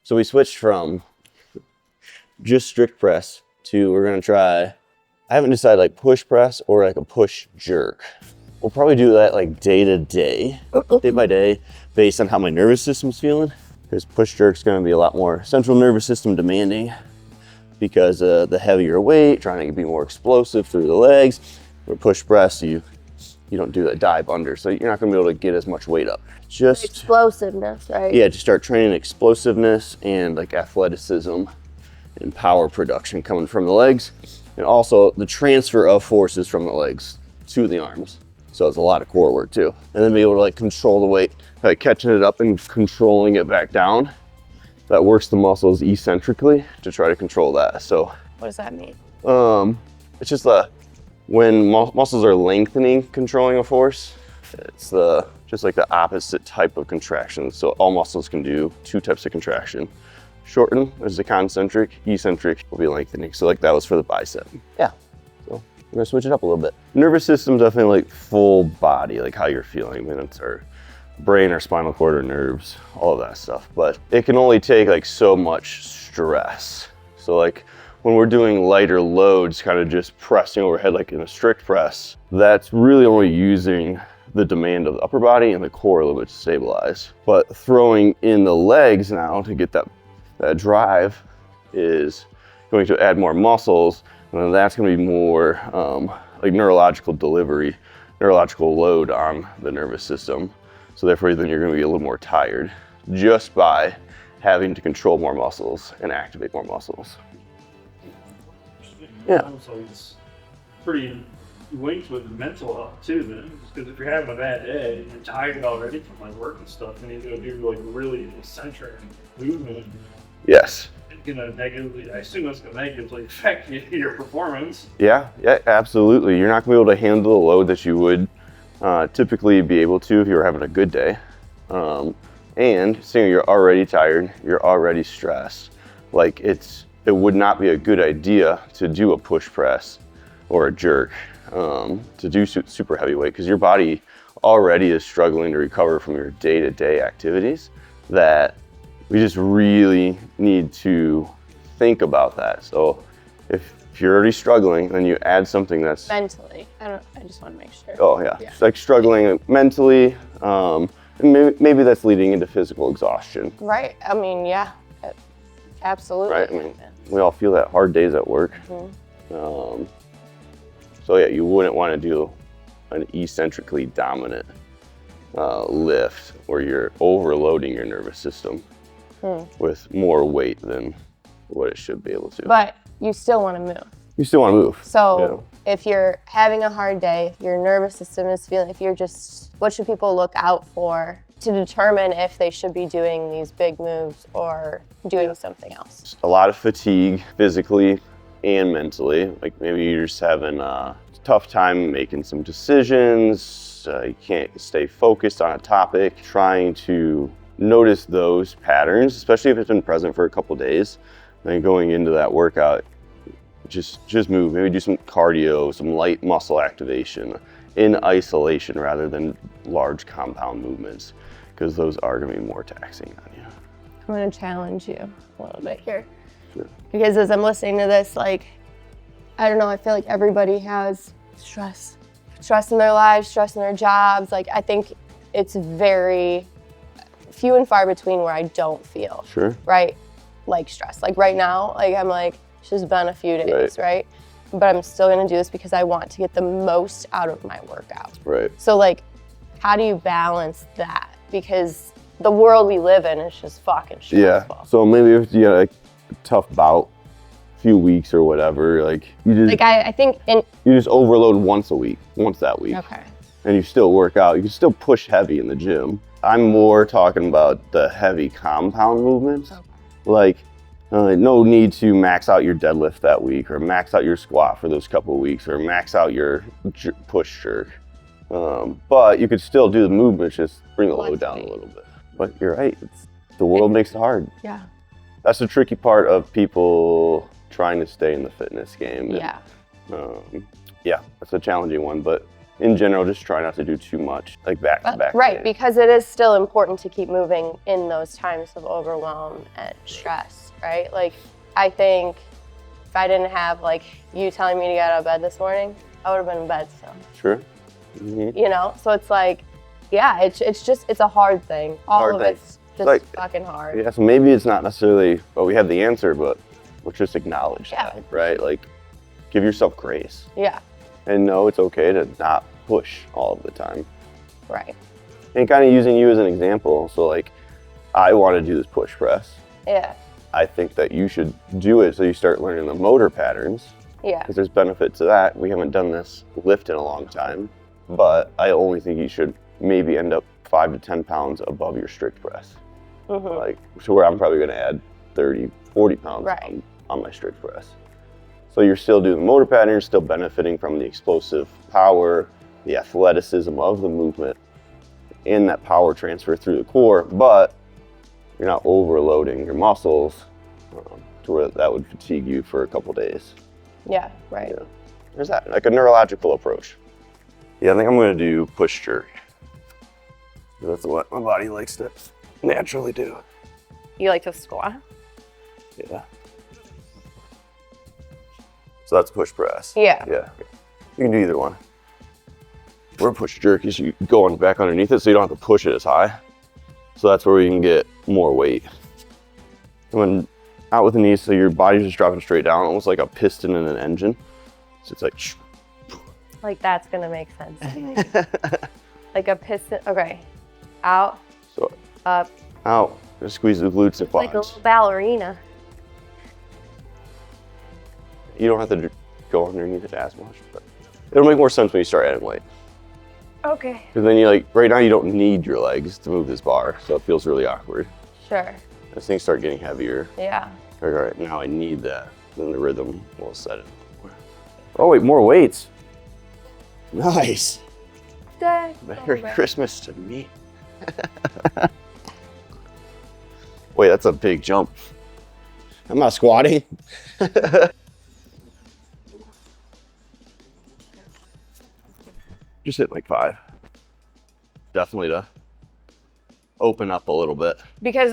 So we switched from just strict press to we're gonna try, I haven't decided like push press or like a push jerk. We'll probably do that like day to day, day by day, based on how my nervous system's feeling. Because push jerk's gonna be a lot more central nervous system demanding because the heavier weight, trying to be more explosive through the legs. Or push press, you don't do that dive under, so you're not gonna be able to get as much weight up. Just explosiveness, right? Yeah, just start training explosiveness and like athleticism and power production coming from the legs. And also the transfer of forces from the legs to the arms. So it's a lot of core work too. And then be able to like control the weight, like catching it up and controlling it back down. That works the muscles eccentrically to try to control that. So what does that mean? It's just when muscles are lengthening, controlling a force, it's just like the opposite type of contraction. So all muscles can do two types of contraction. Shorten is the concentric, eccentric will be lengthening. So like that was for the bicep. Yeah, so we're gonna switch it up a little bit. Nervous system definitely like full body, like how you're feeling. I mean, it's our brain, our spinal cord, our nerves, all of that stuff. But it can only take like so much stress. So like when we're doing lighter loads, kind of just pressing overhead like in a strict press, that's really only using the demand of the upper body and the core a little bit to stabilize. But throwing in the legs now to get that drive is going to add more muscles, and then that's going to be more like neurological delivery, neurological load on the nervous system. So therefore then you're going to be a little more tired just by having to control more muscles and activate more muscles. Yeah. So it's pretty linked with mental health too, then, because if you're having a bad day and you're tired already from like work and stuff, and you go do like really eccentric movement, yes, it's gonna negatively, I assume it's gonna negatively affect your performance. Yeah, absolutely. You're not gonna be able to handle the load that you would typically be able to if you were having a good day. And seeing you're already tired, you're already stressed, like it would not be a good idea to do a push press or a jerk, to do super heavy weight, because your body already is struggling to recover from your day-to-day activities, that we just really need to think about that. So if you're already struggling, then you add something that's mentally. I just want to make sure. Oh yeah. It's like struggling mentally, and maybe that's leading into physical exhaustion. Right. I mean, yeah, absolutely. Right. I mean, we all feel that hard days at work. Mm-hmm. So yeah, you wouldn't want to do an eccentrically dominant lift where you're overloading your nervous system with more weight than what it should be able to. But you still want to move. You still want to move. So if you're having a hard day, if your nervous system is feeling, what should people look out for to determine if they should be doing these big moves or doing something else? A lot of fatigue physically and mentally. Like maybe you're just having a tough time making some decisions, you can't stay focused on a topic, trying to notice those patterns, especially if it's been present for a couple days. Then going into that workout, just move, maybe do some cardio, some light muscle activation in isolation rather than large compound movements, because those are going to be more taxing on you. I'm going to challenge you a little bit here. Sure. Because as I'm listening to this, like, I don't know, I feel like everybody has stress in their lives, stress in their jobs. Like, I think it's very few and far between where I don't feel, right? Like stress. Like right now, like I'm like, it's just been a few days, right? But I'm still gonna do this because I want to get the most out of my workout. Right. So like, how do you balance that? Because the world we live in is just fucking stressful. Yeah, so maybe if you got a tough bout, few weeks or whatever, like you just like I think you just overload once that week. Okay. And you still work out. You can still push heavy in the gym. I'm more talking about the heavy compound movements. Okay. Like no need to max out your deadlift that week or max out your squat for those couple of weeks or max out your push jerk. But you could still do the movements, just bring the load down a little bit. But you're right, the world makes it hard. Yeah. That's the tricky part of people trying to stay in the fitness game. Yeah. Yeah, that's a challenging one, but in general, just try not to do too much, like back to back. Right, because it is still important to keep moving in those times of overwhelm and stress, right? Like, I think if I didn't have like you telling me to get out of bed this morning, I would have been in bed still. Sure. Mm-hmm. You know, so it's like, yeah, it's a hard thing. All of it's just like, fucking hard. Yeah, so maybe it's not necessarily, we have the answer, but let's just acknowledge that, right? Like, give yourself grace. Yeah. And know it's okay to not push all of the time. Right. And kind of using you as an example. So like, I want to do this push press. Yeah. I think that you should do it so you start learning the motor patterns. Yeah. Because there's benefit to that. We haven't done this lift in a long time, but I only think you should maybe end up 5 to 10 pounds above your strict press. Mm-hmm. Like, so where I'm probably going to add 30, 40 pounds on my strict press. So you're still doing the motor pattern, you're still benefiting from the explosive power, the athleticism of the movement, and that power transfer through the core, but you're not overloading your muscles to where that would fatigue you for a couple days. Yeah, right. Yeah. There's that, like a neurological approach. Yeah, I think I'm going to do push jerk. That's what my body likes to naturally do. You like to squat? Yeah. So that's push press. Yeah. Yeah. You can do either one. Where push jerk is you go on back underneath it so you don't have to push it as high. So that's where we can get more weight. And when out with the knees, so your body's just dropping straight down, almost like a piston in an engine. So it's like. Like that's gonna make sense. Like a piston. Okay. Out. So up. Out. Just squeeze the glutes and quads. Like a little ballerina. You don't have to go underneath it as much, but it'll make more sense when you start adding weight. Okay. Because then you like, right now you don't need your legs to move this bar, so it feels really awkward. Sure. As things start getting heavier. Yeah. All right, now I need that. Then the rhythm will set it. Oh wait, more weights. Nice. Merry Christmas to me. Wait, that's a big jump. I'm not squatting. Just hit like 5. Definitely to open up a little bit. Because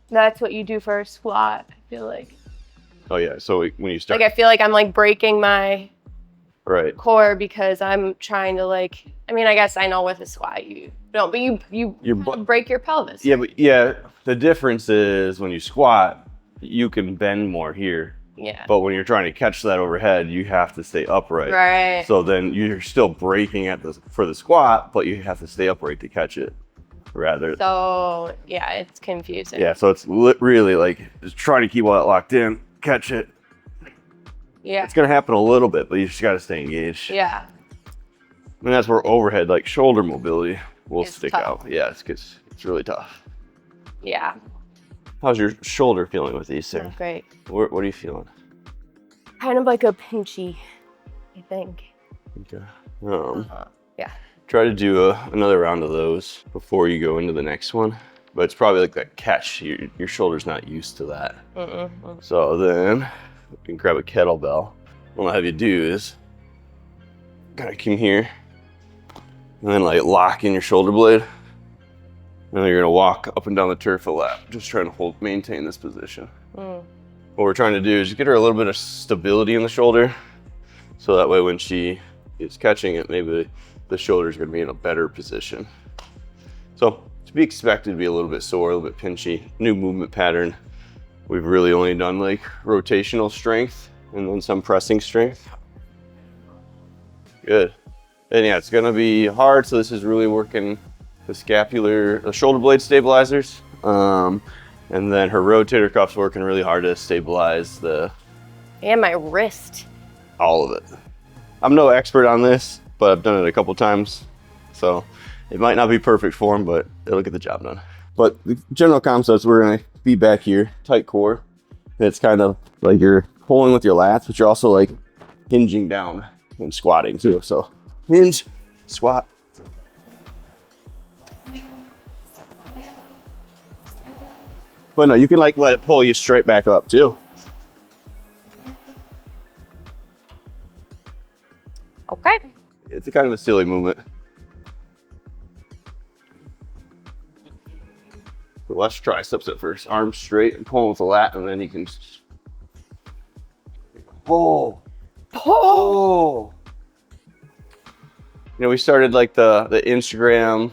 that's what you do for a squat, I feel like. Oh yeah, so when you start. Like I feel like I'm like breaking my core because I'm trying to like, I mean, I guess I know with a squat you don't, but you break your pelvis. Yeah, but yeah, the difference is when you squat, you can bend more here. Yeah. But when you're trying to catch that overhead, you have to stay upright. Right. So then you're still breaking for the squat, but you have to stay upright to catch it. So yeah, it's confusing. Yeah, so it's really like just trying to keep all that locked in, catch it. Yeah. It's gonna happen a little bit, but you just gotta stay engaged. Yeah. And that's where overhead, like shoulder mobility, will stick tough. out. Yeah, it's really tough. Yeah. How's your shoulder feeling with these, Sarah? Not great. What are you feeling? Kind of like a pinchy, I think. Okay. Yeah. Try to do another round of those before you go into the next one. But it's probably like that catch. Your shoulder's not used to that. So then you can grab a kettlebell. What I'll have you do is kind of come here and then like lock in your shoulder blade. And then you're gonna walk up and down the turf a lap, just trying to maintain this position. What we're trying to do is just get her a little bit of stability in the shoulder. So that way when she is catching it, maybe the shoulder's gonna be in a better position. So to be expected to be a little bit sore, a little bit pinchy, new movement pattern. We've really only done like rotational strength and then some pressing strength. Good. And yeah, it's gonna be hard. So this is really working the shoulder blade stabilizers. And then her rotator cuff's working really hard to stabilize and my wrist. All of it. I'm no expert on this, but I've done it a couple times. So it might not be perfect form, but it'll get the job done. But the general concept is we're gonna be back here, tight core. It's kind of like you're pulling with your lats, but you're also like hinging down and squatting too. So hinge, squat. But no, you can like let it pull you straight back up too. Okay. It's kind of a silly movement. Less triceps at first. Arms straight and pulling with the lat, and then you can pull. Pull. You know, we started like the Instagram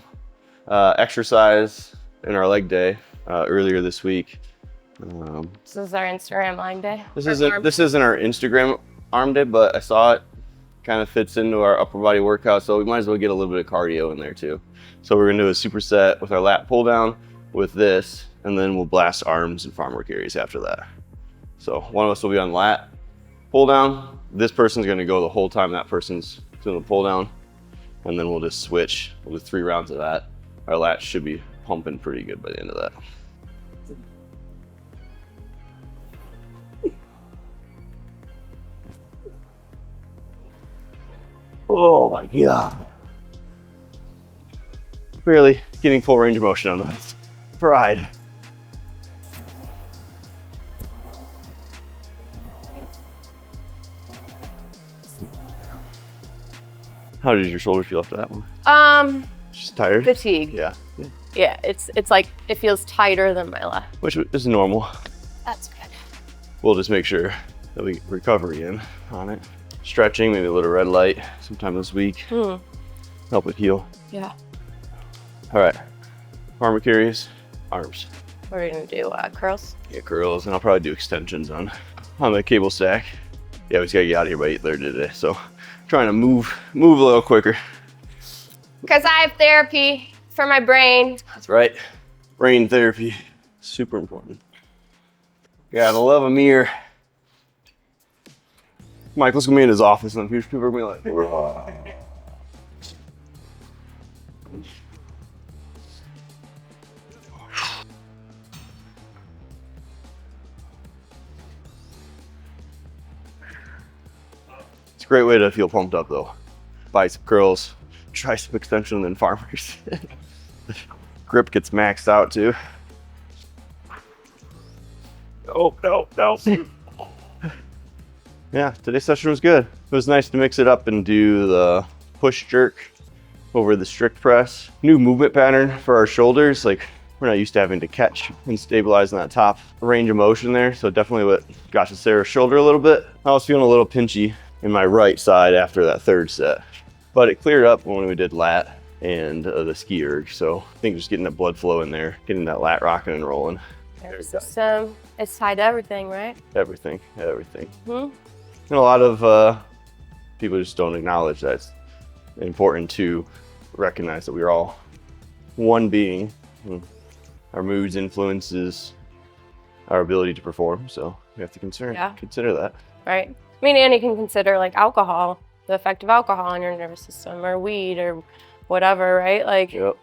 exercise in our leg day earlier this week. This is our Instagram leg day. This isn't our Instagram arm day, but I saw it kind of fits into our upper body workout, so we might as well get a little bit of cardio in there too. So we're gonna do a superset with our lat pull down with this, and then we'll blast arms and farm work areas after that. So one of us will be on lat pull down. This person's gonna go the whole time that person's doing the pull down, and then we'll just switch. We'll do 3 rounds of that. Our lats should be pumping pretty good by the end of that. Oh my God. Barely getting full range of motion on this. Pride. How did your shoulder feel after that one? Just tired? Fatigue. Yeah. Yeah, it's like, it feels tighter than my left. Which is normal. That's good. We'll just make sure that we get recovery in on it. Stretching, maybe a little red light sometime this week. Help it heal. Yeah. All right, farmer carries, arms. We're gonna do curls. Yeah, curls, and I'll probably do extensions on the cable stack. Yeah, we just gotta get out of here by 8:30 today, so trying to move a little quicker. Because I have therapy for my brain. That's right, brain therapy, super important. Gotta love a mirror. Michael's gonna be in his office, and people are gonna be like, "Whoa." It's a great way to feel pumped up though. Bicep curls, tricep extension, and then farmers. Grip gets maxed out too. Oh, no. Yeah, today's session was good. It was nice to mix it up and do the push jerk over the strict press. New movement pattern for our shoulders. Like, we're not used to having to catch and stabilize in that top range of motion there. So definitely what got to Sarah's shoulder a little bit. I was feeling a little pinchy in my right side after that 3rd set, but it cleared up when we did lat and the ski erg. So I think just getting that blood flow in there, getting that lat rocking and rolling. So it's tied to everything, right? Everything. And a lot of people just don't acknowledge that it's important to recognize that we're all one being. Our moods influences our ability to perform, so we have to consider that. Right. I mean, and you can consider like alcohol, the effect of alcohol on your nervous system, or weed, or whatever, right? Like, yep,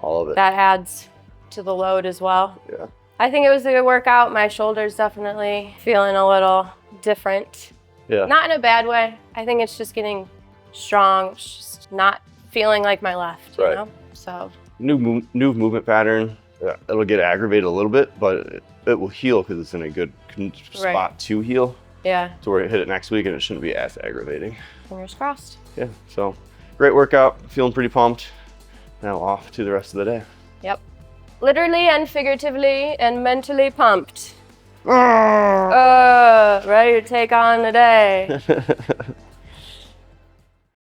all of it. That adds to the load as well. Yeah. I think it was a good workout. My shoulder's definitely feeling a little different. Yeah. Not in a bad way. I think it's just getting strong. It's just not feeling like my left, you know? So. New movement pattern. It'll get aggravated a little bit, but it will heal because it's in a good spot to heal. Yeah. So we're gonna hit it next week and it shouldn't be as aggravating. Fingers crossed. Yeah, so great workout. Feeling pretty pumped. Now off to the rest of the day. Yep. Literally and figuratively and mentally pumped. Ready to take on the day.